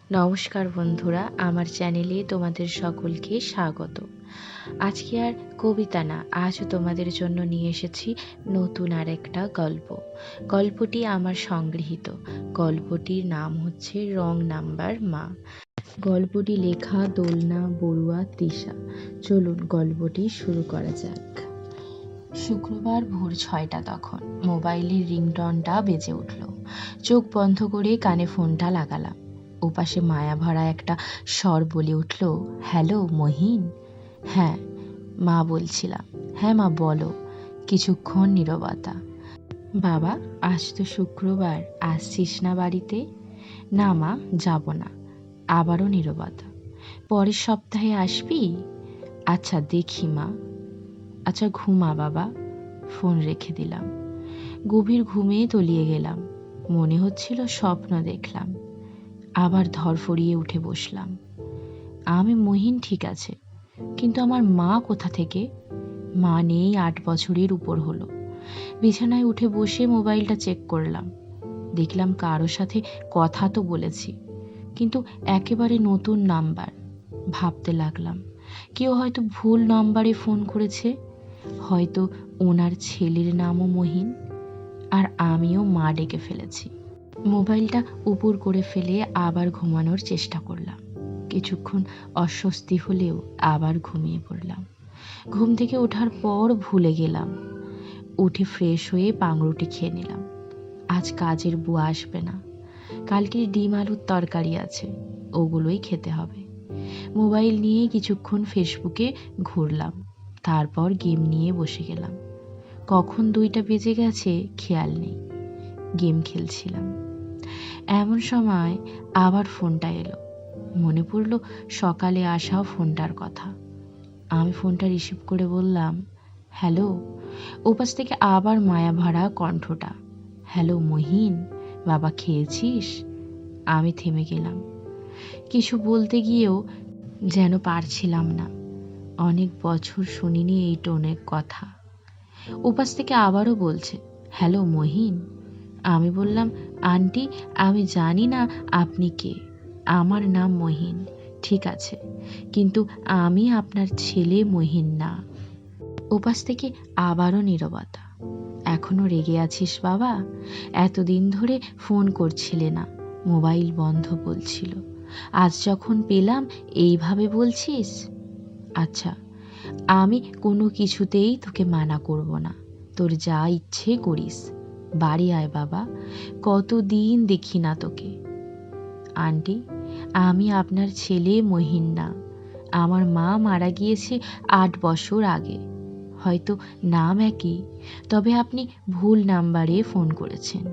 নমস্কার বন্ধুরা, আমার চ্যানেলে তোমাদের সকলকে স্বাগত। আজকে আর কবিতা না, আজও তোমাদের জন্য নিয়ে এসেছি নতুন আর একটা গল্প। গল্পটি আমার সংগৃহীত। গল্পটির নাম হচ্ছে রং নাম্বার মা। গল্পটি লেখা দোলনা বড়ুয়া তৃষা। চলুন গল্পটি শুরু করা যাক। শুক্রবার ভোর 6টা তখন মোবাইলের রিংটনটা বেজে উঠল। চোখ বন্ধ করে কানে ফোনটা লাগালাম। ওপাশে মায়া ভরা একটা স্বর বলে উঠল, হ্যালো মহিন। হ্যাঁ মা বলছিলাম। হ্যাঁ মা বলো। কিছুক্ষণ নীরবতা। বাবা, আজ তো শুক্রবার, আসছিস না বাড়িতে? না মা, যাব না। আবারও নীরবতা। পরের সপ্তাহে আসবি? আচ্ছা দেখি মা। আচ্ছা ঘুমা বাবা। ফোন রেখে দিলাম। গভীর ঘুমে তলিয়ে গেলাম। মনে হচ্ছিল স্বপ্ন দেখলাম। আবার ধরফড়িয়ে উঠে বসলাম। আমি মহিন ঠিক আছে, কিন্তু আমার মা কোথা থেকে? মা নেই 8 বছরের উপর হলো। বিছানায় উঠে বসে মোবাইলটা চেক করলাম। দেখলাম কারো সাথে কথা তো বলেছি, কিন্তু একেবারে নতুন নাম্বার। ভাবতে লাগলাম কেউ হয়তো ভুল নাম্বারে ফোন করেছে। হয়তো ওনার ছেলের নামও মহিন, আর আমিও মা ডেকে ফেলেছি। মোবাইলটা উপর করে ফেলে আবার ঘুমানোর চেষ্টা করলাম। কিছুক্ষণ অস্বস্তি হলেও আবার ঘুমিয়ে পড়লাম। ঘুম থেকে ওঠার পর ভুলে গেলাম। উঠে ফ্রেশ হয়ে পাউরুটি খেয়ে নিলাম। আজ কাজের বুয়া আসবে না। কালকের ডিম আলুর তরকারি আছে, ওগুলোই খেতে হবে। মোবাইল নিয়ে কিছুক্ষণ ফেসবুকে ঘুরলাম। তারপর গেম নিয়ে বসে গেলাম। কখন 2টা বেজে গেছে খেয়াল নেই। গেম খেলছিলাম। এমন সময় আবার ফোনটা এলো। মনে পড়ল সকালে আসা ফোনটার কথা। আমি ফোনটা রিসিভ করে বললাম, হ্যালো। ওপাশ থেকে আবার মায়া ভরা কণ্ঠটা, হ্যালো মহিন, বাবা খেয়েছিস? আমি থেমে গেলাম। কিছু বলতে গিয়েও যেন পারছিলাম না। অনেক বছর শুনিনি এই টোনের কথা। ওপাশ থেকে আবারও বলছে, হ্যালো মহিন। আমি বললাম, আন্টি আমি জানি না আপনি কে। আমার নাম মহিন, ঠিক আছে, কিন্তু আমি আপনার ছেলে মহিন না। ওপাশ থেকে আবারও নীরবতা। এখনো রেগে আছিস বাবা? এতদিন ধরে ফোন করছিলে না, মোবাইল বন্ধ বলছিল, আজ যখন পেলাম এইভাবে বলছিস? আচ্ছা, আমি কোনো কিছুতেই তোকে মানা করব না, তোর যা ইচ্ছে করিস। বাড়ি আয় বাবা, কতদিন দেখি না তোকে। আন্টি আমি আপনার ছেলে মহিন না। আমার মা মারা গিয়েছে 8 বছর আগে। হয়তো নাম একই, তবে আপনি ভুল নাম্বারে ফোন করেছেন।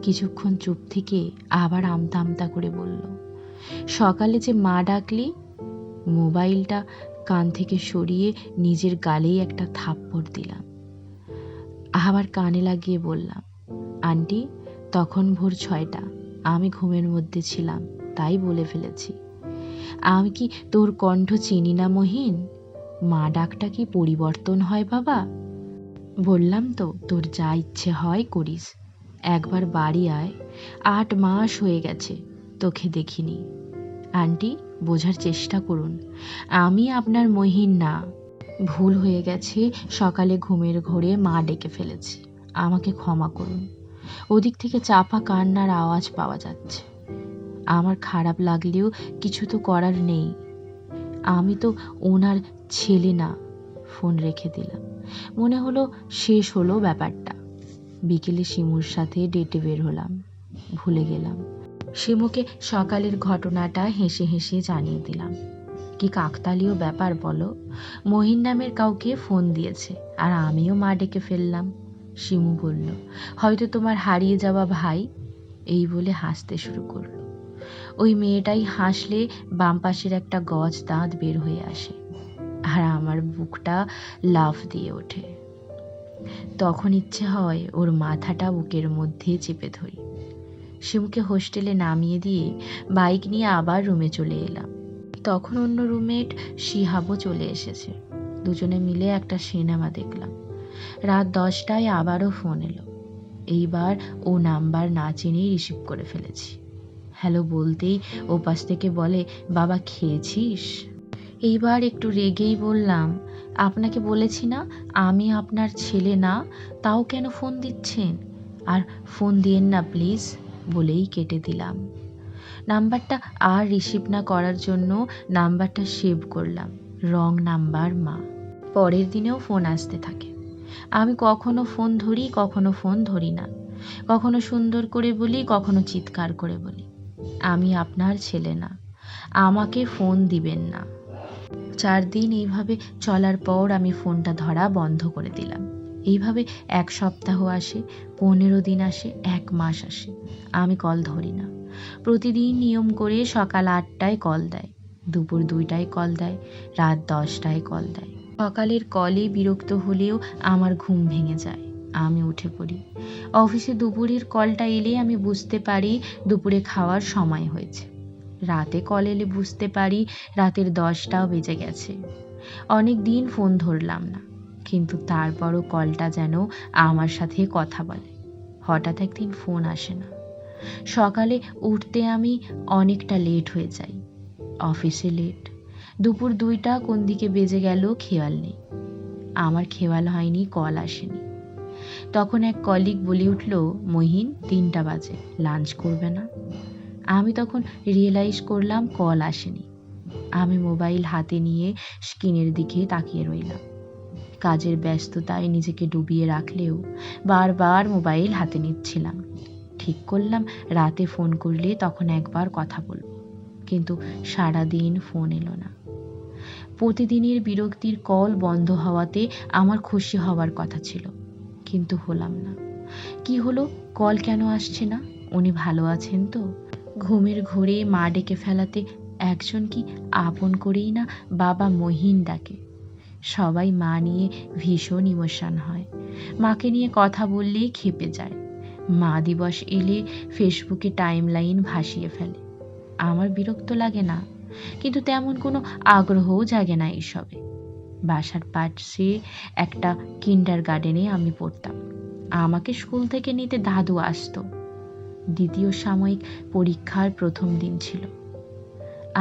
কিছুক্ষণ চুপ থেকে আবার আমতা আমতা করে বলল, সকালে যে মা ডাকলি। মোবাইলটা কান থেকে সরিয়ে নিজের গালেই একটা থাপ্পড় দিলাম। আবার কানে লাগিয়ে বললাম, আন্টি তখন ভোর 6টা, আমি ঘুমের মধ্যে ছিলাম, তাই বলে ফেলেছি। আমি কি তোর কণ্ঠ চিনি না মহিন? মা ডাকটা কি পরিবর্তন হয় বাবা? বললাম তো তোর যা ইচ্ছে হয় করিস। একবার বাড়ি আয়, 8 মাস হয়ে গেছে তোকে দেখিনি। আন্টি বোঝার চেষ্টা করুন, আমি আপনার মহিন না। ভুল হয়ে গেছে, সকালে ঘুমের ঘোরে মা ডেকে ফেলেছি, আমাকে ক্ষমা করুন। ওদিক থেকে চাপা কান্নার আওয়াজ পাওয়া যাচ্ছে। আমার খারাপ লাগলেও কিছু তো করার নেই। আমি তো ওনার ছেলে না। ফোন রেখে দিলাম। মনে হলো শেষ হলো ব্যাপারটা। বিকেলে শিমুর সাথে ডেটে বের হলাম। ভুলে গেলাম। শিমুকে সকালের ঘটনাটা হেসে হেসে জানিয়ে দিলাম। কি কাকতালীয় ব্যাপার বলো, মহিন নামের কাউকে ফোন দিয়েছে আর আমিও মা ডেকে ফেললাম। শিমু বলল, হয়তো তোমার হারিয়ে যাওয়া ভাই। এই বলে হাসতে শুরু করলো। ওই মেয়েটাই হাসলে বাম পাশের একটা গজ দাঁত বের হয়ে আসে, আর আমার বুকটা লাফ দিয়ে ওঠে। তখন ইচ্ছে হয় ওর মাথাটা বুকের মধ্যে চেপে ধরি। শিমুকে হোস্টেলে নামিয়ে দিয়ে বাইক নিয়ে আবার রুমে চলে এলাম। তখন অন্য রুমমেট শিহাবও চলে এসেছে। দুজনে মিলে একটা সিনেমা দেখলাম। রাত 10টায় আবারও ফোন এলো। এইবার ও নাম্বার না চিনেই রিসিভ করে ফেলেছি। হ্যালো বলতেই ওপাশ থেকে বলে, বাবা খেয়েছিস? এইবার একটু রেগেই বললাম, আপনাকে বলেছি না আমি আপনার ছেলে না, তাও কেন ফোন দিচ্ছেন? আর ফোন দিয়েন না প্লিজ, বলেই কেটে দিলাম। নাম্বারটা আর রিসিভ না করার জন্য নাম্বারটা সেভ করলাম, রং নাম্বার মা। পরের দিনেও ফোন আসতে থাকে। আমি কখনো ফোন ধরি, কখনো ফোন ধরি না, কখনো সুন্দর করে বলি, কখনো চিৎকার করে বলি, আমি আপনার ছেলে না, আমাকে ফোন দিবেন না। 4 দিন এইভাবে চলার পর আমি ফোনটা ধরা বন্ধ করে দিলাম। এইভাবে 1 সপ্তাহ আসে, 15 দিন আসে, 1 মাস আসে, আমি কল ধরি না। প্রতিদিন নিয়ম করে সকাল 8টায় কল দেয়, দুপুর 2টায় কল দেয়, রাত 10টায় কল দেয়। সকালের কলে বিরক্ত হলেও আমার ঘুম ভেঙে যায়, আমি উঠে পড়ি। অফিসে দুপুরের কলটা এলে আমি বুঝতে পারি দুপুরে খাওয়ার সময় হয়েছে। রাতে কল এলে বুঝতে পারি রাতের 10টাও বেজে গেছে। অনেক দিন ফোন ধরলাম না, কিন্তু তারপরও কলটা যেন আমার সাথে কথা বলে। হঠাৎ একদিন ফোন আসে না। সকালে উঠতে আমি অনেকটা লেট হয়ে যাই, অফিসে লেট। দুপুর 2টা কোন দিকে বেজে গেল খেয়াল নেই। আমার খেয়াল হয়নি কল আসেনি। তখন এক কলিগ বলে উঠল, মহিন 3টা বাজে, লাঞ্চ করবে না? আমি তখন রিয়েলাইজ করলাম কল আসেনি। আমি মোবাইল হাতে নিয়ে স্ক্রিনের দিকে তাকিয়ে রইলাম। কাজের ব্যস্ততায় নিজেকে ডুবিয়ে রাখলেও বারবার মোবাইল হাতে নিচ্ছিলাম। ঠিক করলাম রাতে ফোন করলে তখন একবার কথা বলবো, কিন্তু সারাদিন ফোন এলো না। প্রতিদিনের বিরক্তির কল বন্ধ হওয়াতে আমার খুশি হওয়ার কথা ছিল, কিন্তু হলাম না। কি হলো, কল কেন আসছে না? উনি ভালো আছেন তো? ঘুমের ঘোরে মা ডেকে ফেলাতে একজন কি আপন করেই না বাবা মহিন ডাকে। সবাই মা নিয়ে ভীষণ ইমোশন হয়, মাকে নিয়ে কথা বললেই ক্ষেপে যায়। মা দিবস এলে ফেসবুকে টাইমলাইন ভাসিয়ে ফেলে। আমার বিরক্ত লাগে না, কিন্তু তেমন কোনো আগ্রহও জাগে না এইসবে। বাসার পাশে একটা কিন্ডারগার্টেনে আমি পড়তাম। আমাকে স্কুল থেকে নিতে দাদু আসতো। দ্বিতীয় সাময়িক পরীক্ষার প্রথম দিন ছিল,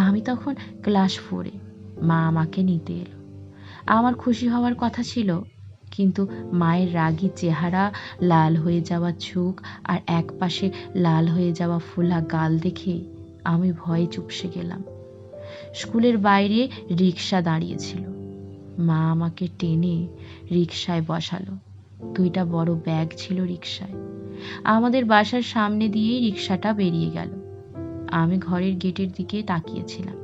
আমি তখন ক্লাস 4-এ। মা আমাকে নিতে এলো। আমার খুশি হওয়ার কথা ছিল, কিন্তু মায়ের রাগী চেহারা, লাল হয়ে যাওয়া চোখ আর একপাশে লাল হয়ে যাওয়া ফোলা গাল দেখে আমি ভয়ে চুপসে গেলাম। স্কুলের বাইরে রিক্সা দাঁড়িয়েছিল। মা আমাকে টেনে রিক্সায় বসালো। 2টা বড় ব্যাগ ছিল রিক্সায়। আমাদের বাসার সামনে দিয়ে রিক্সাটা বেরিয়ে গেল। আমি ঘরের গেটের দিকে তাকিয়েছিলাম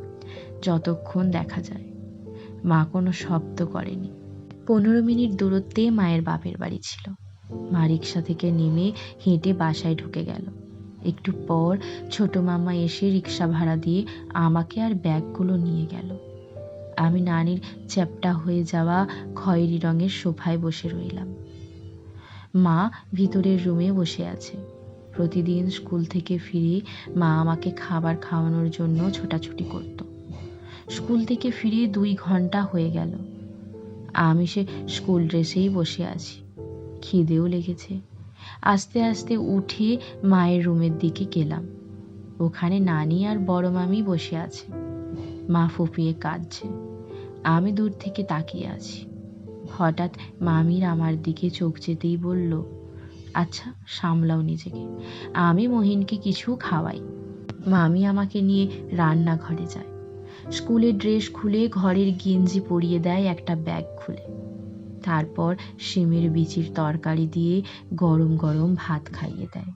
যতক্ষণ দেখা যায়। মা কোনো শব্দ করেনি। 15 মিনিট দূরত্বে মায়ের বাপের বাড়ি ছিল। মা রিক্সা থেকে নেমে হেঁটে বাসায় ঢুকে গেল। একটু পর ছোট মামা এসে রিক্সা ভাড়া দিয়ে আমাকে আর ব্যাগগুলো নিয়ে গেল। আমি নানির চ্যাপ্টা হয়ে যাওয়া খয়েরি রঙের সোফায় বসে রইলাম। মা ভিতরের রুমে বসে আছে। প্রতিদিন স্কুল থেকে ফিরে মা আমাকে খাবার খাওয়ানোর জন্য ছোটাছুটি করত। স্কুল থেকে ফিরে 2 ঘন্টা হয়ে গেল। আমি সে স্কুল ড্রেসেই বসে আছি। খিদেও লেগেছে। আস্তে আস্তে উঠে মায়ের রুমের দিকে গেলাম। ওখানে নানি আর বড় মামি বসে আছে। মা ফুপিয়ে কাঁদছে। আমি দূর থেকে তাকিয়ে আছি। হঠাৎ মামির আমার দিকে চোখ যেতেই বলল, আচ্ছা সামলাও নিজেকে, আমি মহিনকে কিছু খাওয়াই। মামি আমাকে নিয়ে রান্নাঘরে যায়। স্কুলের ড্রেস খুলে ঘরের গেঞ্জি পরিয়ে দেয় একটা ব্যাগ খুলে। তারপর শিমের বিচির তরকারি দিয়ে গরম গরম ভাত খাইয়ে দেয়।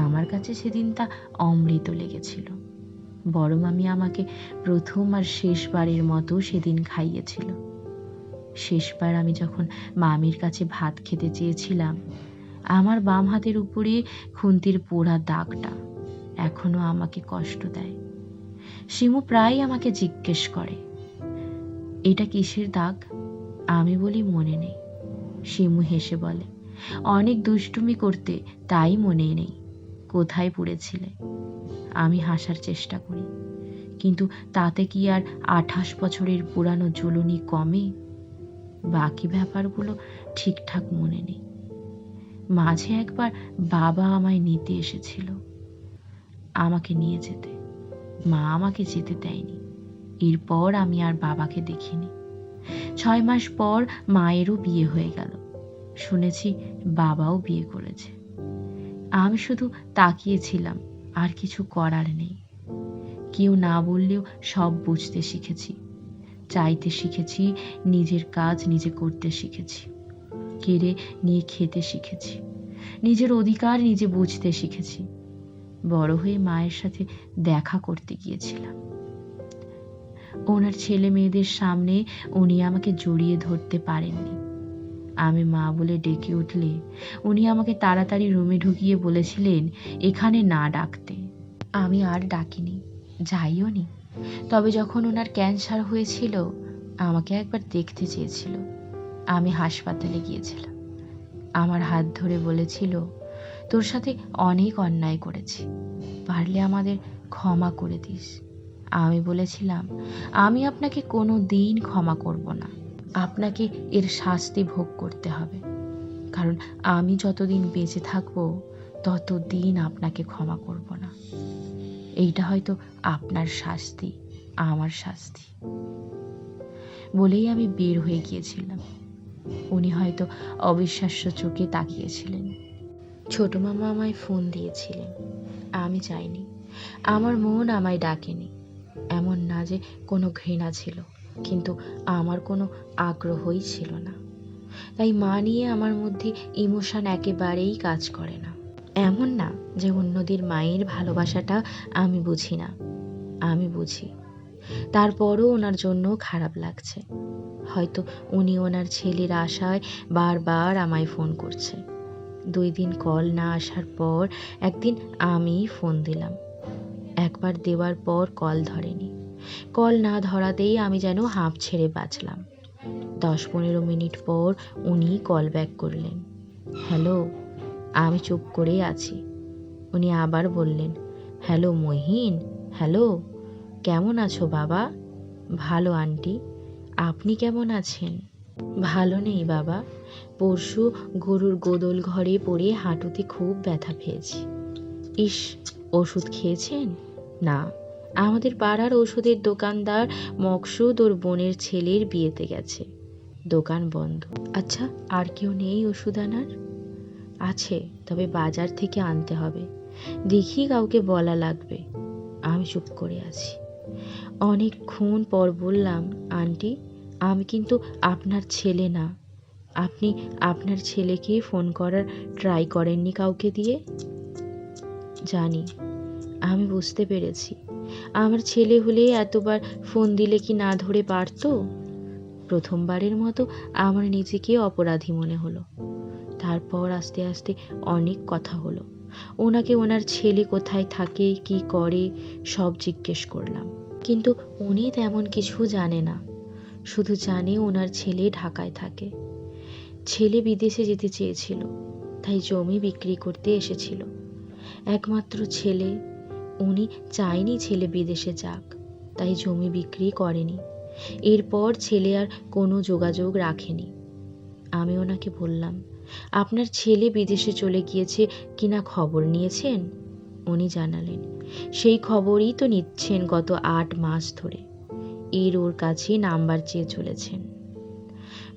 আমার কাছে সেদিন তা অমৃত লেগেছিল। বড় মামি আমাকে প্রথম আর শেষবারের মতো সেদিন খাইয়েছিল। শেষবার আমি যখন মামির কাছে ভাত খেতে চেয়েছিলাম, আমার বাম হাতের উপরে খুন্তির পোড়া দাগটা এখনো আমাকে কষ্ট দেয়। শিমু প্রায় আমাকে জিজ্ঞেস করে, এটা কিসের দাগ? আমি বলি মনে নেই। শিমু হেসে বলে, অনেক দুষ্টুমি করতে, তাই মনে নেই। কোথায় পড়েছিলে? আমি হাসার চেষ্টা করি, কিন্তু তাতে কি আর 28 বছরের পুরানো জ্বলুনি কমে? বাকি ব্যাপারগুলো ঠিকঠাক মনে নেই। মাঝে একবার বাবা আমায় নিতে এসেছিল। আমাকে নিয়ে যেতে। মা আমাকে যেতে দেয়নি। এরপর আমি আর বাবাকে দেখিনি। 6 মাস পর মায়েরও বিয়ে হয়ে গেল। শুনেছি বাবাও বিয়ে করেছে। আমি শুধু তাকিয়েছিলাম, আর কিছু করার নেই। কেউ না বললেও সব বুঝতে শিখেছি, চাইতে শিখেছি, নিজের কাজ নিজে করতে শিখেছি, কেড়ে নিয়ে খেতে শিখেছি, নিজের অধিকার নিজে বুঝতে শিখেছি। বড় হয়ে মায়ের সাথে দেখা করতে গিয়েছিলাম। ওনার ছেলে মেয়েদের সামনে উনি আমাকে জড়িয়ে ধরতে পারেননি। আমি মা বলে ডেকে উঠলে উনি আমাকে তাড়াতাড়ি রুমে ঢুকিয়ে বলেছিলেন এখানে না ডাকতে। আমি আর ডাকিনি, যাইও নি। তবে যখন ওনার ক্যান্সার হয়েছিল, আমাকে একবার দেখতে চেয়েছিল। আমি হাসপাতালে গিয়েছিলাম। আমার হাত ধরে বলেছিল, তোর সাথে অনেক অন্যায় করেছি, পারলে আমাদের ক্ষমা করে দিস। আমি বলেছিলাম, আমি আপনাকে কোনো দিন ক্ষমা করব না। আপনাকে এর শাস্তি ভোগ করতে হবে, কারণ আমি যতদিন বেঁচে থাকবো ততদিন আপনাকে ক্ষমা করব না। এইটা হয়তো আপনার শাস্তি, আমার শাস্তি। বলেই আমি বের হয়ে গিয়েছিলাম। উনি হয়তো অবিশ্বাস্য চোখে তাকিয়েছিলেন। ছোট মামা আমায় ফোন দিয়েছিলেন, আমি যাইনি। আমার মন আমায় ডাকেনি। এমন না যে কোনো ঘৃণা ছিল, কিন্তু আমার কোনো আগ্রহই ছিল না। তাই মা নিয়ে আমার মধ্যে ইমোশন একেবারেই কাজ করে না। এমন না যে অন্যদের মায়ের ভালোবাসাটা আমি বুঝি না, আমি বুঝি। তারপরও ওনার জন্য খারাপ লাগছে। হয়তো উনি ওনার ছেলের আশায় বারবার আমায় ফোন করছে। 2 দিন কল না আসার পর একদিন আমি ফোন দিলাম। একবার দেওয়ার পর কল ধরেনি। কল না ধরাতেই আমি যেন হাঁপ ছেড়ে বাঁচলাম। 10-15 মিনিট পর উনি কল ব্যাক করলেন। হ্যালো। আমি চুপ করে আছি। উনি আবার বললেন, হ্যালো মহিন, হ্যালো, কেমন আছো বাবা? ভালো আন্টি, আপনি কেমন আছেন? ভালো নেই বাবা, পরশু গরুর গোদল ঘরে পড়ে হাঁটুতে খুব ব্যথা পেয়েছি। ইস, ওষুধ খেয়েছেন? না, আমাদের পাড়ার ওষুধের দোকানদার মকসুদ ওর বোনের ছেলের বিয়েতে গেছে, দোকান বন্ধ। আচ্ছা, আর কেউ নেই ওষুধ আনার? আছে, তবে বাজার থেকে আনতে হবে। দেখি কাউকে বলা লাগবে। আমি চুপ করে আছি। অনেকক্ষণ পর বললাম, আন্টি, আমি কিন্তু আপনার ছেলে না। আপনি আপনার ছেলেকে ফোন করার ট্রাই করেননি কাউকে দিয়ে? জানি, আমি বুঝতে পেরেছি। আমার ছেলে হলে এতবার ফোন দিলে কি না ধরে পারতো? প্রথমবারের মতো আমার নিজেকে অপরাধী মনে হলো। তারপর আস্তে আস্তে অনেক কথা হলো। ওনাকে ওনার ছেলে কোথায় থাকে, কি করে, সব জিজ্ঞেস করলাম। কিন্তু উনি তেমন কিছু জানে না, শুধু জানে ওনার ছেলে ঢাকায় থাকে। ছেলে বিদেশে যেতে চেয়েছিল, তাই জমি বিক্রি করতে এসেছিল। একমাত্র ছেলে, উনি চায়নি ছেলে বিদেশে যাক, তাই জমি বিক্রি করেনি। এরপর ছেলে আর কোনো যোগাযোগ রাখেনি। আমি ওনাকে বললাম, আপনার ছেলে বিদেশে চলে গিয়েছে কিনা খবর নিয়েছেন? উনি জানালেন, সেই খবরই তো নিচ্ছেন গত 8 মাস ধরে। ওর কাছে নাম্বার চেয়ে চলেছেন।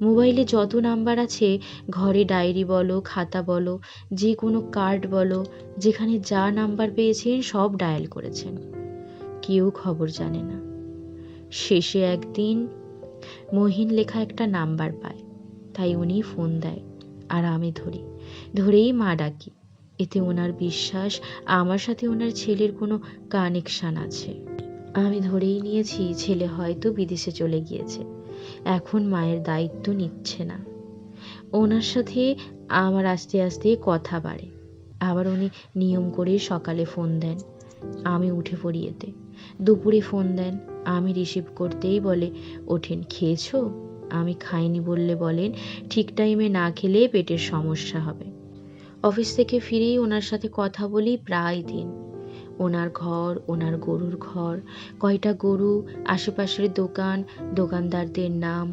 মোবাইলে যত নাম্বার আছে, ঘরে ডায়েরি বলো, খাতা বলো, যে কোনো কার্ড বলো, যেখানে যা নাম্বার পেয়েছেন সব ডায়াল করেছেন। কেউ খবর জানে না। শেষে একদিন মহিন লেখা একটা নাম্বার পায়, তাই উনি ফোন দেয়, আর আমি ধরি। ধরেই মা ডাকি। এতে ওনার বিশ্বাস আমার সাথে ওনার ছেলের কোনো কানেকশন আছে। আমি ধরেই নিয়েছি ছেলে হয়তো বিদেশে চলে গিয়েছে, এখন মায়ের দায়িত্ব নিচ্ছে না। ওনার সাথে আমার আস্তে আস্তে কথা বাড়ে। আবার উনি নিয়ম করে সকালে ফোন দেন, আমি উঠে পড়ি এতে। দুপুরে ফোন দেন, আমি রিসিভ করতেই বলে, ওঠেন, খেয়েছো? আমি খাইনি বললে বলেন, ঠিক টাইমে না খেলে পেটের সমস্যা হবে। অফিস থেকে ফিরেই ওনার সাথে কথা বলি প্রায় দিন। ওনার ঘর, ওনার গরুর ঘর, কয়টা গরু, আশেপাশের দোকান, দোকানদারদের নাম,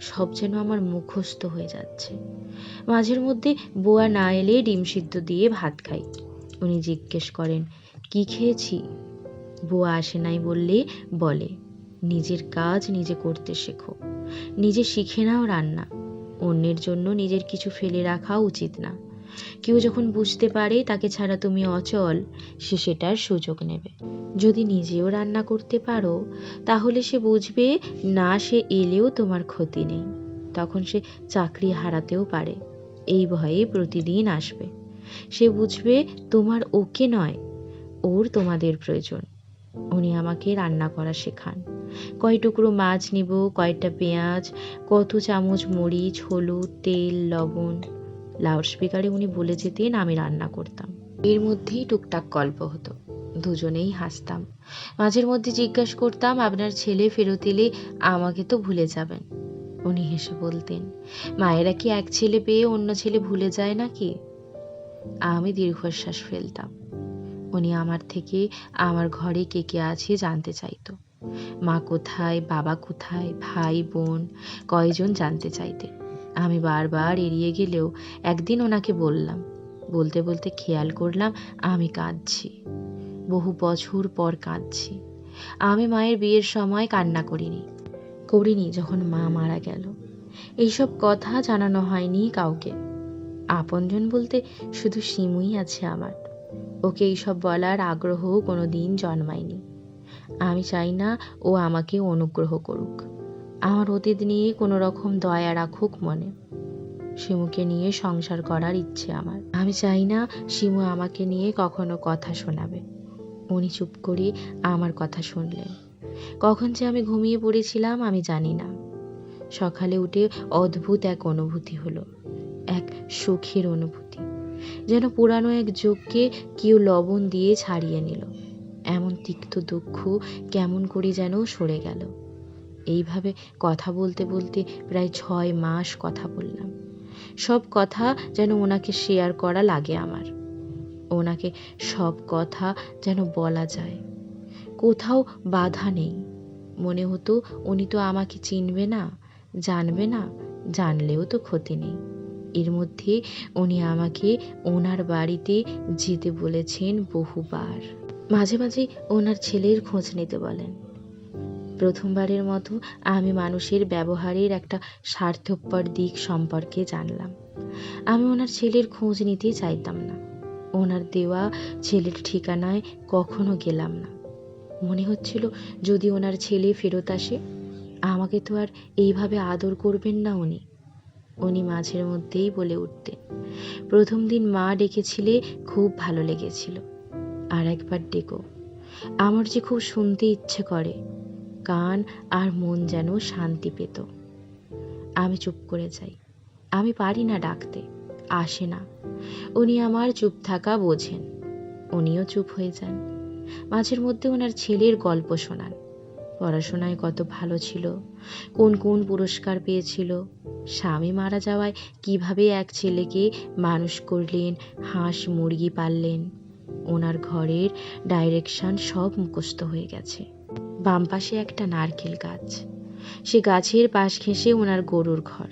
সব যেন আমার মুখস্থ হয়ে যাচ্ছে। মাঝের মধ্যে বুয়া না এলে ডিম সিদ্ধ দিয়ে ভাত খাই। উনি জিজ্ঞেস করেন, কি খেয়েছি? বুয়া আসে নাই বললে বলে, নিজের কাজ নিজে করতে শেখো, নিজে শিখে নাও রান্না। অন্যের জন্য নিজের কিছু ফেলে রাখা উচিত না। কেউ যখন বুঝতে পারে তাকে ছাড়া তুমি অচল, সে সেটার সুযোগ নেবে। যদি নিজেও রান্না করতে পারো তাহলে সে বুঝবে না, সে এলেও তোমার ক্ষতি নেই। তখন সে চাকরি হারাতেও পারে, এই ভয়ে প্রতিদিন আসবে। সে বুঝবে তোমার ওকে নয়, ওর তোমাদের প্রয়োজন। উনি আমাকে রান্না করা শেখান। কয় টুকরো মাছ নিব, কয়টা পেঁয়াজ, কত চামচ মরিচ, হলুদ, তেল, লবণ। লাউডস্পিকারে উনি বলে যেতেন, আমি রান্না করতাম। এর মধ্যেই টুকটাক গল্প হতো, দুজনেই হাসতাম। মাঝের মধ্যে জিজ্ঞাসা করতাম, আপনার ছেলে ফেরত এলে আমাকে তো ভুলে যাবেন? উনি হেসে বলতেন, মায়েরা কি এক ছেলে পেয়ে অন্য ছেলে ভুলে যায় নাকি? আমি দীর্ঘশ্বাস ফেলতাম। উনি আমার থেকে আমার ঘরে কে কে আছে জানতে চাইতো। মা কোথায়, বাবা কোথায়, ভাই বোন কয়জন জানতে চাইতেন। আমি বারবার এড়িয়ে গেলেও একদিন ওনাকে বললাম। বলতে বলতে খেয়াল করলাম আমি কাঁদছি, বহু বছর পর কাঁদছি। আমি মায়ের বিয়ের সময় কান্না করিনি যখন মা মারা গেল। এইসব কথা জানানো হয়নি কাউকে। আপনজন বলতে শুধু শিমুই আছে আমার। ওকে এইসব বলার আগ্রহ কোনো দিন জন্মায়নি। আমি চাই না ও আমাকে অনুগ্রহ করুক, আমার অতীত নিয়ে কোনো রকম দয়া রাখুক মনে। শিমুকে নিয়ে সংসার করার ইচ্ছে আমার। আমি চাই না শিমু আমাকে নিয়ে কখনো কথা শোনাবে। উনি চুপ করে আমার কথা শুনলেন। কখন যে আমি ঘুমিয়ে পড়েছিলাম আমি জানি না। সকালে উঠে অদ্ভুত এক অনুভূতি হলো, এক সুখের অনুভূতি, যেন পুরানো এক যোগকে কেউ লবণ দিয়ে ছাড়িয়ে নিল। এমন তিক্ত দুঃখ কেমন করে যেন সরে গেল। এইভাবে কথা বলতে বলতে প্রায় 6 মাস কথা বললাম। সব কথা যেন ওনাকে শেয়ার করা লাগে আমার। ওনাকে সব কথা যেন বলা যায়, কোথাও বাধা নেই। মনে হতো উনি তো আমাকে চিনবে না, জানবে না, জানলেও তো ক্ষতি নেই। এর মধ্যে উনি আমাকে ওনার বাড়িতে যেতে বলেছেন বহুবার। মাঝে মাঝে ওনার ছেলের খোঁজ নিতে বলেন। প্রথমবারের মতো আমি মানুষের ব্যবহারের একটা স্বার্থপর দিক সম্পর্কে জানলাম। আমি ওনার ছেলের খোঁজ নিতে চাইতাম না। ওনার দেওয়া ছেলের ঠিকানায় কখনো গেলাম না। মনে হচ্ছিল যদি ওনার ছেলে ফেরত আসে আমাকে তো আর এইভাবে আদর করবেন না উনি। উনি মাঝের মধ্যেই বলে উঠতেন, প্রথম দিন মা ডেকেছিলে খুব ভালো লেগেছিল, আর একবার ডেকো। আমার যে খুব শুনতে ইচ্ছে করে, কান আর মন যেন শান্তি পেত। আমি চুপ করে যাই, আমি পারি না ডাকতে, আসে না। উনি আমার চুপ থাকা বোঝেন, উনিও চুপ হয়ে যান। মাঝের মধ্যে ওনার ছেলের গল্প শোনান, পড়াশোনায় কত ভালো ছিল, কোন কোন পুরস্কার পেয়েছিল, স্বামী মারা যাওয়ায় কিভাবে এক ছেলেকে মানুষ করলেন, হাঁস মুরগি পাললেন। ওনার ঘরের ডাইরেকশন সব মুখস্থ হয়ে গেছে। বাম পাশে একটা নারকেল গাছ, সে গাছের পাশ ঘেঁষে ওনার গরুর ঘর।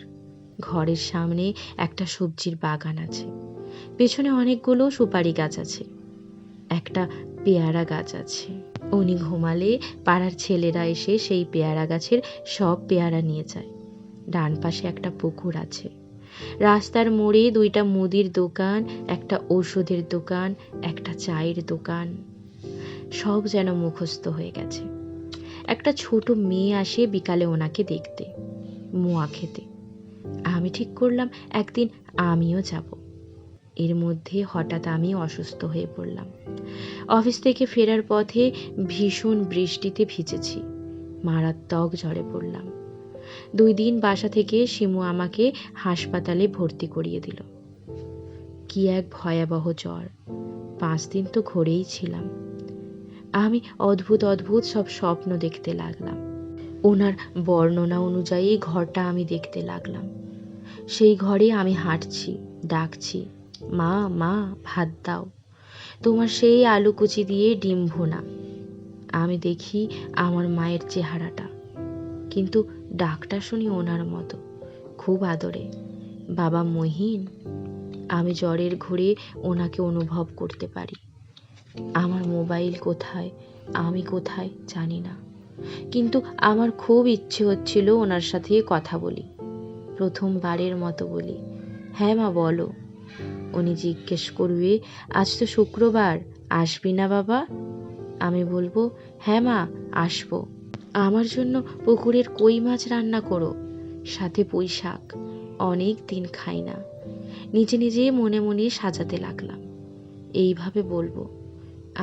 ঘরের সামনে একটা সবজির বাগান আছে, পেছনে অনেকগুলো সুপারি গাছ আছে, একটা পেয়ারা গাছ আছে। উনি ঘুমালে পাড়ার ছেলেরা এসে সেই পেয়ারা গাছের সব পেয়ারা নিয়ে যায়। ডান পাশে একটা পুকুর আছে। রাস্তার মোড়ে 2টা মুদির দোকান, একটা ওষুধের দোকান, একটা চায়ের দোকান। সব যেন মুখস্থ হয়ে গেছে। একটা ছোট মেয়ে আসে বিকালে ওনাকে দেখতে, মোয়া খেতে। আমি ঠিক করলাম একদিন আমিও যাব। এর মধ্যে হঠাৎ আমি অসুস্থ হয়ে পড়লাম। অফিস থেকে ফেরার পথে ভীষণ বৃষ্টিতে ভিজেছি, মারাত্মক জ্বরে পড়লাম। 2 দিন বাসা থেকে শিমু আমাকে হাসপাতালে ভর্তি করিয়ে দিল। কি এক ভয়াবহ জ্বর! 5 দিন তো ঘরেই ছিলাম। আমি অদ্ভুত অদ্ভুত সব স্বপ্ন দেখতে লাগলাম। ওনার বর্ণনা অনুযায়ী ঘরটা আমি দেখতে লাগলাম। সেই ঘরে আমি হাঁটছি, ডাকছি, মা মা ভাত দাও, তোমার সেই আলু কুচি দিয়ে ডিম ভুনা। আমি দেখি আমার মায়ের চেহারাটা, কিন্তু ডাকটা শুনি ওনার মতো, খুব আদরে, বাবা মহিন। আমি জ্বরের ঘোরে ওনাকে অনুভব করতে পারি। আমার মোবাইল কোথায়, আমি কোথায় জানি না, কিন্তু আমার খুব ইচ্ছে হচ্ছিল ওনার সাথে কথা বলি। প্রথমবারের মতো বলি, হ্যাঁ মা বলো। উনি জিজ্ঞেস করবে, আজ তো শুক্রবার, আসবি না বাবা? আমি বলবো, হ্যাঁ মা আসবো। আমার জন্য পুকুরের কই মাছ রান্না করো, সাথে পুঁই শাক, অনেক দিন খাই না। নিজে নিজে মনে মনে সাজাতে লাগলাম, এইভাবে বলবো।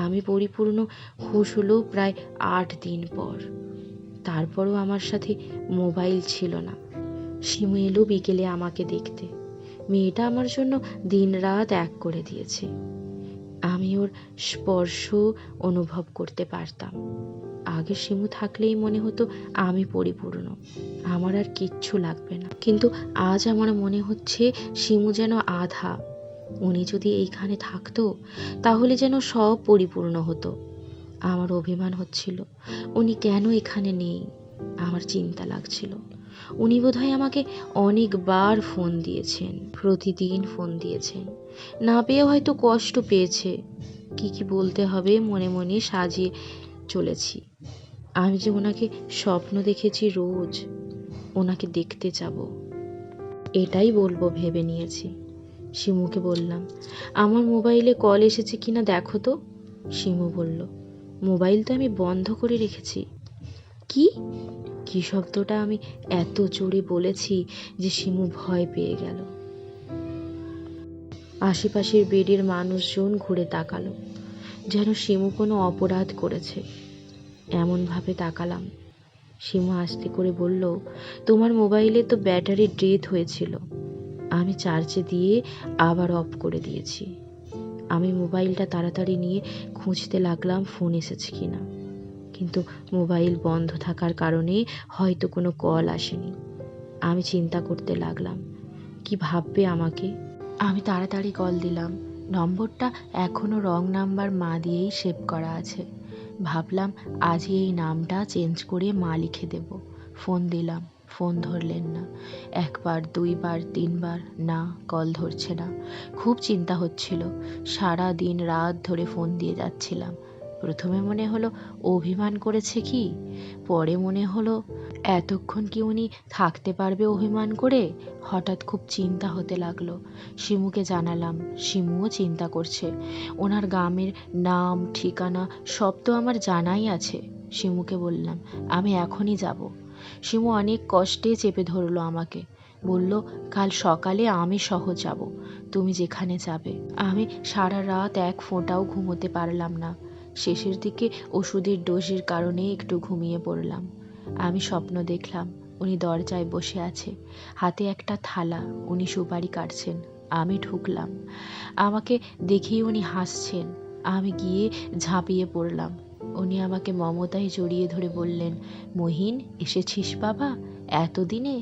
আমি পরিপূর্ণ হুঁশ হলো প্রায় 8 দিন পর। তারপরও আমার সাথে মোবাইল ছিল না। শিমু এলো বিকেলে আমাকে দেখতে। মেয়েটা আমার জন্য দিনরাত এক করে দিয়েছে। আমি ওর স্পর্শ অনুভব করতে পারতাম। আগে শিমু থাকলেই মনে হতো আমি পরিপূর্ণ, আমার আর কিচ্ছু লাগবে না। কিন্তু আজ আমার মনে হচ্ছে শিমু যেন আধা। উনি যদি এইখানে থাকতো তাহলে যেন সব পরিপূর্ণ হতো। আমার অভিমান হচ্ছিল, উনি কেন এখানে নেই। আমার চিন্তা লাগছিল। উনি বোধহয় আমাকে অনেকবার ফোন দিয়েছেন, প্রতিদিন ফোন দিয়েছেন, না পেয়ে হয়তো কষ্ট পেয়েছে। কি কি বলতে হবে মনে মনে সাজিয়ে চলেছি। আমি যে ওনাকে স্বপ্ন দেখেছি রোজ, ওনাকে দেখতে যাব, এটাই বলবো ভেবে নিয়েছি। শিমুকে বললাম, আমার মোবাইলে কল এসেছে কিনা দেখো তো। শিমু বলল, মোবাইল তো আমি বন্ধ করে রেখেছি। কি কি শব্দটা আমি এত জোরে বলেছি যে শিমু ভয় পেয়ে গেল। আশেপাশের বেডের মানুষজন ঘুরে তাকালো, যেন শিমু কোনো অপরাধ করেছে। এমনভাবে তাকালাম। শিমু আস্তে করে বলল, তোমার মোবাইলে তো ব্যাটারি ডেথ হয়েছিল, আমি চার্জে দিয়ে আবার অফ করে দিয়েছি। আমি মোবাইলটা তাড়াতাড়ি নিয়ে খুঁজতে লাগলাম ফোন এসেছে কিনা, কিন্তু মোবাইল বন্ধ থাকার কারণে হয়তো কোনো কল আসেনি। আমি চিন্তা করতে লাগলাম, কি ভাববে আমাকে। আমি তাড়াতাড়ি কল দিলাম। নম্বরটা এখনও রং নাম্বার মা দিয়েই সেভ করা আছে। ভাবলাম আজই এই নামটা চেঞ্জ করে মা লিখে দেব। ফোন দিলাম, ফোন ধরলেন না। 1 বার 2 বার 3 বার, না, কল ধরছে না। খুব চিন্তা হচ্ছিল। সারা দিন রাত ধরে ফোন দিয়ে যাচ্ছিলাম। প্রথমে মনে হলো অভিমান করেছে কি, পরে মনে হলো এতক্ষণ কি উনি থাকতে পারবে অভিমান করে। হঠাৎ খুব চিন্তা হতে লাগলো। শিমুকে জানালাম, শিমুও চিন্তা করছে। ওনার গ্রামের নাম ঠিকানা সব তো আমার জানাই আছে। শিমুকে বললাম, আমি এখনই যাব। শিমু অনেক কষ্টে চেপে ধরলো আমাকে, বলল, কাল সকালে আমি সহ যাব, তুমি যেখানে যাবে। আমি সারা রাত এক ফোঁটাও ঘুমোতে পারলাম না। শেষের দিকে ওষুধের ডোজের কারণে একটু ঘুমিয়ে পড়লাম। আমি স্বপ্ন দেখলাম উনি দরজায় বসে আছে, হাতে একটা থালা, উনি সুপারি কাটছেন। আমি ঢুকলাম, আমাকে দেখেই উনি হাসছেন। আমি গিয়ে ঝাঁপিয়ে পড়লাম। উনি আমাকে মমতায় জড়িয়ে ধরে বললেন, মহিন এসেছিস বাবা, এতদিনে,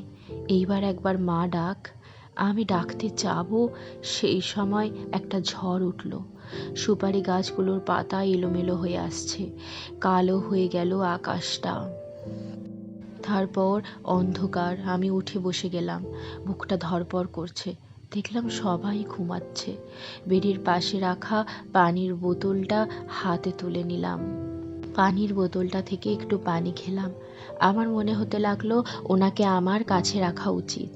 এইবার একবার মা ডাক। আমি ডাকতে যাব, সেই সময় একটা ঝড় উঠল। সুপারি গাছগুলোর পাতা এলোমেলো হয়ে আসছে, কালো হয়ে গেল আকাশটা। তারপর অন্ধকার। আমি উঠে বসে গেলাম, বুকটা ধড়পড় করছে। দেখলাম সবাই ঘুমাচ্ছে। বেডের পাশে রাখা পানির বোতলটা হাতে তুলে নিলাম। পানির বোতলটা থেকে একটু পানি খেলাম। আমার মনে হতে লাগলো ওনাকে আমার কাছে রাখা উচিত।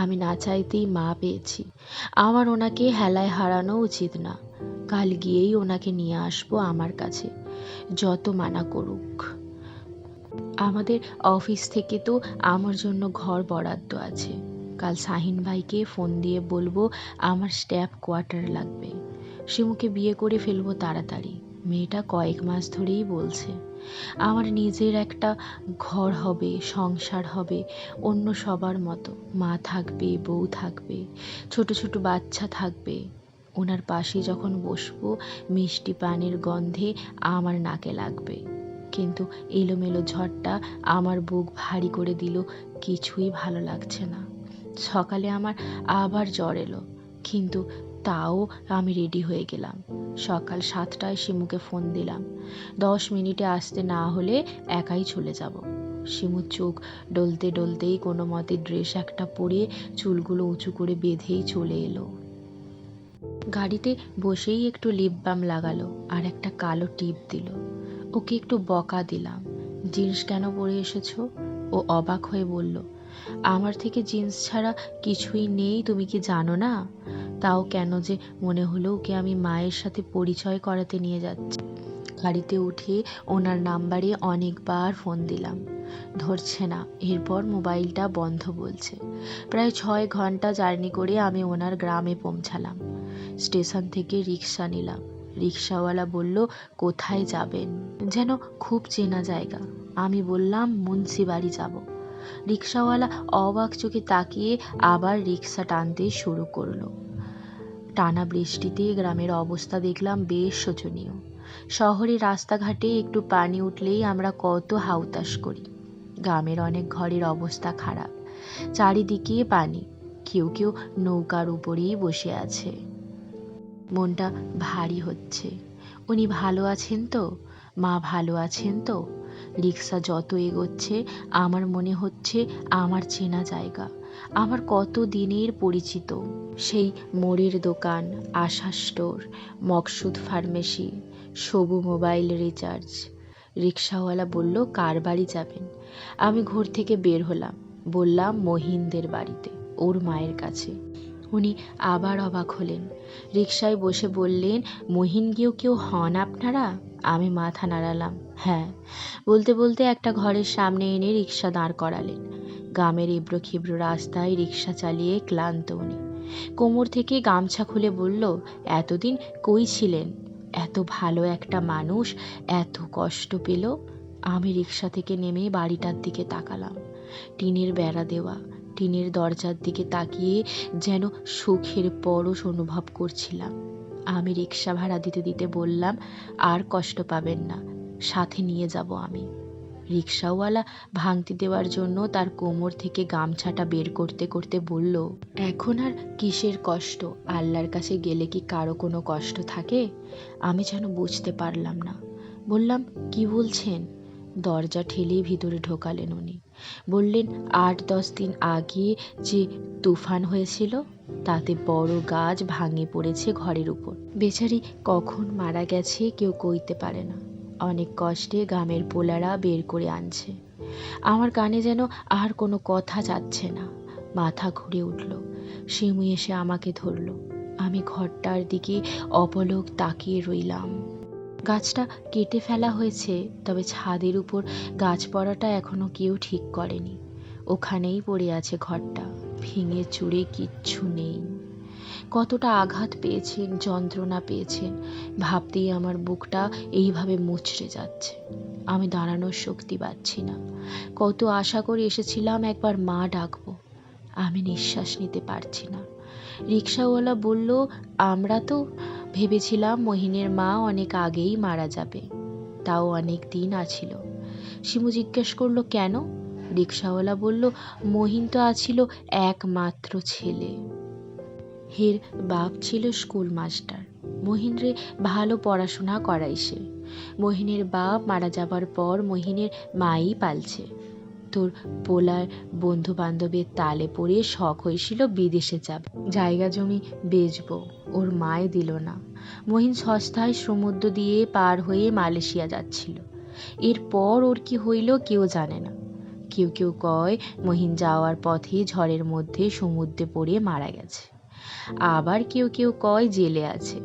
আমি না চাইতেই মা পেয়েছি। আমার ওনাকে হেলায় হারানো উচিত না। কাল গিয়েই ওনাকে নিয়ে আসবো আমার কাছে, যত মানা করুক। আমাদের অফিস থেকে তো আমার জন্য ঘর বরাদ্দ আছে। কাল শাহিন ভাইকে ফোন দিয়ে বলবো আমার স্টাফ কোয়ার্টার লাগবে। শিমুকে বিয়ে করে ফেলবো তাড়াতাড়ি। মেয়েটা কয়েক মাস ধরেই বলছে। আমার নিজের একটা ঘর হবে, সংসার হবে, অন্য সবার মতো। মা থাকবে, বউ থাকবে, ছোট ছোট বাচ্চা থাকবে। ওনার পাশে যখন বসবো মিষ্টি পানের গন্ধে আমার নাকে লাগবে। কিন্তু এলোমেলো ঝড়টা আমার বুক ভারী করে দিল, কিছুই ভালো লাগছে না। সকালে আমার আবার জ্বর এলো, কিন্তু তাও আমি রেডি হয়ে গেলাম। সকাল 7টায় শিমুকে ফোন দিলাম, 10 মিনিটে আসতে না হলে একাই চলে যাব। শিমুর চোখ ডলতে ডলতেই কোনো মতে ড্রেস একটা পরে চুলগুলো উঁচু করে বেঁধেই চলে এলো। গাড়িতে বসেই একটু লিপ বাম লাগালো আর একটা কালো টিপ দিল। ওকে একটু বকা দিলাম, জিন্স কেন পরে এসেছো? ও অবাক হয়ে বলল, আমার থেকে জিন্স ছাড়া কিছুই নেই, তুমি কি জানো না? তাও কেন যে মনে হলো ওকে আমি মায়ের সাথে পরিচয় করাতে নিয়ে যাচ্ছি। গাড়িতে উঠে ওনার নাম্বারে অনেকবার ফোন দিলাম, ধরছে না। এরপর মোবাইলটা বন্ধ বলছে। প্রায় 6 ঘন্টা জার্নি করে আমি ওনার গ্রামে পৌঁছালাম। স্টেশন থেকে রিক্সা নিলাম। রিক্সাওয়ালা বলল, কোথায় যাবেন? যেন খুব চেনা জায়গা। আমি বললাম, মুন্সিবাড়ি যাব। রিক্সাওয়ালা অবাক চোখে তাকিয়ে আবার রিক্সা টানতে শুরু করলো। টানা বৃষ্টিতে গ্রামের অবস্থা দেখলাম বেশ শোচনীয়। শহরের রাস্তাঘাটে একটু পানি উঠলেই আমরা কত হাউতাশ করি। গ্রামের অনেক ঘরের অবস্থা খারাপ, চারিদিকে পানি। কেউ কেউ নৌকার উপরেই বসে আছে। মনটা ভারী হচ্ছে। উনি ভালো আছেন তো? মা ভালো আছেন তো? রিক্সা যত এগোচ্ছে আমার মনে হচ্ছে আমার চেনা জায়গা, আমার কত দিনের পরিচিত। সেই মোড়ের দোকান, আশা স্টোর, মকসুদ ফার্মেসি, সবু মোবাইল রিচার্জ। রিক্সাওয়ালা বলল, কার বাড়ি যাবেন? আমি ঘর থেকে বের হলাম, বললাম মহিনদের বাড়িতে, ওর মায়ের কাছে। উনি আবার অবাক হলেন। রিকশায় বসে বললেন, মহিন গিয়েও কেউ হন আপনারা? আমি মাথা নাড়ালাম, হ্যাঁ। বলতে বলতে একটা ঘরের সামনে এনে রিকশা দাঁড় করালেন। গ্রামের এবড়ো খেবড়ো রাস্তায় রিকশা চালিয়ে ক্লান্ত উনি। কোমর থেকে গামছা খুলে বলল, এতদিন কই ছিলেন? এত ভালো একটা মানুষ এত কষ্ট পেল। আমি রিকশা থেকে নেমে বাড়িটার দিকে তাকালাম। টিনের বেড়া দেওয়া, টিনের দরজার দিকে তাকিয়ে যেন সুখের পরশ অনুভব করছিলাম। আমি রিক্সা ভাড়া দিতে দিতে বললাম, আর কষ্ট পাবেন না, সাথে নিয়ে যাব আমি। রিক্সাওয়ালা ভাঙতি দেওয়ার জন্য তার কোমর থেকে গামছাটা বের করতে করতে বলল, এখন আর কিসের কষ্ট? আল্লাহর কাছে গেলে কি কারো কোনো কষ্ট থাকে? আমি যেন বুঝতে পারলাম না। বললাম, কি বলছেন? দরজা ঠেলে ভিতরে ঢোকালেন উনি। বললেন, 8-10 দিন আগে যে তুফান হয়েছিল তাতে বড় গাছ ভাঙে পড়েছে ঘরের উপর। বেচারি কখন মারা গেছে কেউ কইতে পারে না। অনেক কষ্টে গ্রামের পোলারা বের করে আনছে। আমার কানে যেন আর কোনো কথা যাচ্ছে না। মাথা ঘুরে উঠল। শিমু এসে আমাকে ধরল। আমি ঘরটার দিকে অপলক তাকিয়ে রইলাম। গাছটা কেটে ফেলা হয়েছে, তবে ছাদের উপর গাছ পড়াটা এখনো কেউ ঠিক করেনি। ওখানেই পড়ে আছে ঘরটা, ভেঙে চুরে কিচ্ছু নেই। কতটা আঘাত পেয়েছেন, যন্ত্রণা পেয়েছেন, ভাবতেই আমার বুকটা এইভাবে মুচড়ে যাচ্ছে। আমি দাঁড়ানোর শক্তি পাচ্ছি না। কত আশা করে এসেছিলাম একবার মা ডাকবো, আমি নিঃশ্বাস নিতে পারছি না। রিক্সাওয়ালা বলল, আমরা তো ভেবেছিলাম মহিনের মা অনেক আগেই মারা যাবে, তাও অনেক দিন আছিল। শিমু জিজ্ঞেস করলো, কেন? রিক্সাওয়ালা বলল, মহিন তো আছিল একমাত্র ছেলে। হের বাপ ছিল স্কুল মাস্টার। মহিনরে ভালো পড়াশোনা করাইছে। মহিনের বাপ মারা যাবার পর মহিনের মাই পালছে। তোর পোলার বন্ধু বান্ধবের তালে পড়ে শখ হয়েছিল বিদেশে যাবে, জায়গা জমি বেচবো, ওর মায় দিল না। মহিন সস্তায় সমুদ্র দিয়ে পার হয়ে মালয়েশিয়া যাচ্ছিল। এরপর ওর কি হইল কেউ জানে না। কেউ কেউ কয় মহিন যাওয়ার পথে ঝড়ের মধ্যে সমুদ্রে পড়ে মারা গেছে। আবার কেউ কেউ কয় জেলে আছে।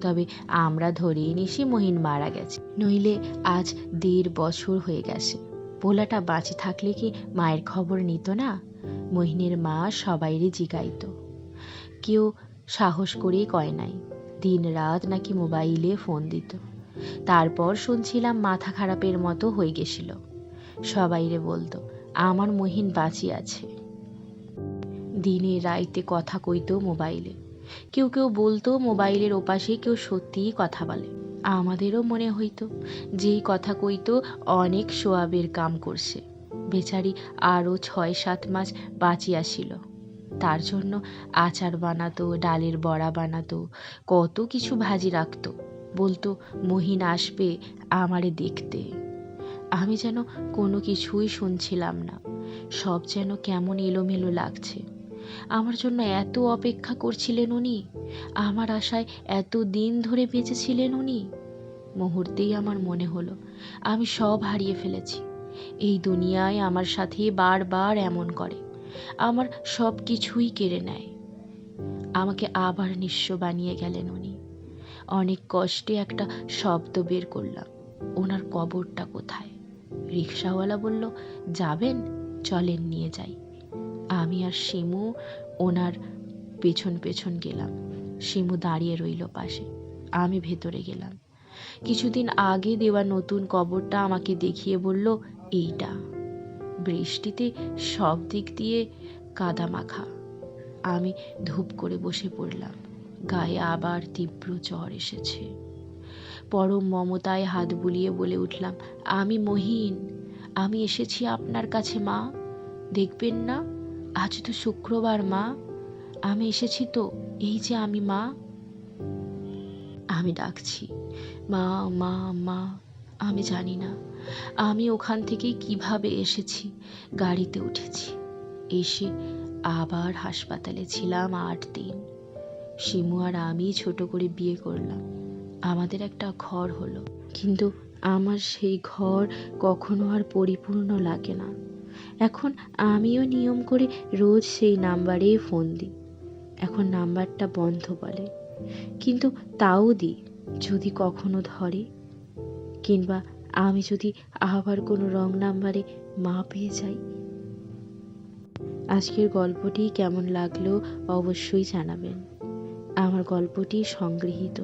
তবে আমরা ধরেই নিছি মহিন মারা গেছে, নইলে আজ 1.5 বছর হয়ে গেছে। পোলাটা বাঁচে থাকলে কি মায়ের খবর নিত না? মহিনের মা সবাইরে জিগাইত, কেউ সাহস করে কয় নাই। দিন রাত নাকি মোবাইলে ফোন দিত। তারপর শুনছিলাম মাথা খারাপের মতো হয়ে গেছিল। সবাইরে বলতো আমার মহিন বাঁচি আছে। দিনে রাইতে কথা কইতো মোবাইলে। কেউ কেউ বলতো মোবাইলের ওপাশে কেউ সত্যিই কথা বলে। আমাদেরও মনে হইতো যেই কথা কইতো অনেক সোয়াবের কাম করছে। বেচারি আরও 6-7 মাস বাঁচিয়াছিল। তার জন্য আচার বানাতো, ডালের বড়া বানাতো, কত কিছু ভাজি রাখতো। বলতো মহিন আসবে আমারে দেখতে। আমি যেন কোনো কিছুই শুনছিলাম না। সব যেন কেমন এলোমেলো লাগছে। আমার জন্য এত অপেক্ষা করছিলেন উনি, আমার আশায় এত দিন ধরে বেঁচেছিলেন উনি। মুহূর্তেই আমার মনে হলো আমি সব হারিয়ে ফেলেছি। এই দুনিয়ায় আমার সাথে বারবার এমন করে, আমার সব কিছুই কেড়ে নেয়। আমাকে আবার নিঃস্ব বানিয়ে গেলেন উনি। অনেক কষ্টে একটা শব্দ বের করলাম, ওনার কবরটা কোথায়? রিকশাওয়ালা বলল, যাবেন, চলেন নিয়ে যাই। আমি আর শিমু ওনার পেছন পেছন গেলাম। শিমু দাঁড়িয়ে রইল পাশে, আমি ভেতরে গেলাম। কিছুদিন আগে দেওয়া নতুন কবরটা আমাকে দেখিয়ে বলল, এইটা। বৃষ্টিতে সব দিক দিয়ে কাদা মাখা। আমি ধূপ করে বসে পড়লাম। গায়ে আবার তীব্র জ্বর এসেছে। পরম মমতায় হাত বুলিয়ে বলে উঠলাম, আমি মহিন, আমি এসেছি আপনার কাছে মা। দেখবেন না, আজ তো শুক্রবার মা, আমি এসেছি তো, এই যে আমি মা। আমি ডাকছি, মা মা মা। আমি জানি না আমি ওখান থেকে কিভাবে এসেছি। গাড়িতে উঠেছি, এসে আবার হাসপাতালে ছিলাম 8 দিন। শিমু আর আমি ছোট করে বিয়ে করলাম, আমাদের একটা ঘর হলো। কিন্তু আমার সেই ঘর কখনো আর পরিপূর্ণ লাগে না। এখন আমিও নিয়ম করে রোজ সেই নাম্বারে ফোন দিই। এখন নাম্বারটা বন্ধ বলে, কিন্তু তাও দিই, যদি কখনো ধরে, কিংবা আমি যদি আবার কোনো রং নাম্বারে মা পেয়ে যাই। আজকের গল্পটি কেমন লাগলো অবশ্যই জানাবেন। আমার গল্পটি সংগৃহীত